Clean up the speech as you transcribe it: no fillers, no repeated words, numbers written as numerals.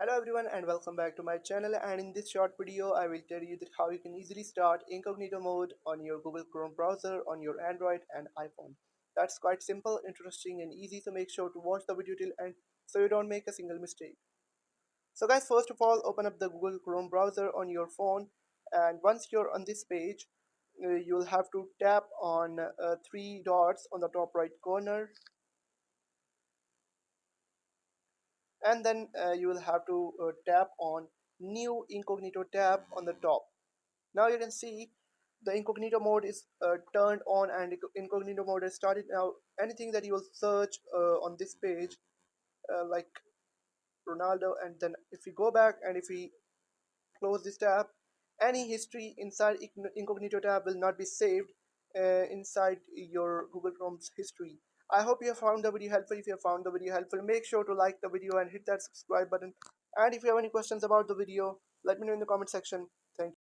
Hello everyone and welcome back to my channel, and in this short video I will tell you that how you can easily start incognito mode on your Google Chrome browser on your Android and iPhone. That's quite simple, interesting and easy, so make sure to watch the video till end so you don't make a single mistake. So guys, first of all, open up the Google Chrome browser on your phone, and once you're on this page, you'll have to tap on three dots on the top right corner, and then you will have to tap on new incognito tab on the top. Now you can see the incognito mode is turned on, and incognito mode has started. Now anything that you will search on this page, like Ronaldo, and then if we go back and if we close this tab, any history inside incognito tab will not be saved inside your Google Chrome's history. I hope you have found the video helpful. If you have found the video helpful, make sure to like the video and hit that subscribe button. And if you have any questions about the video, let me know in the comment section. Thank you.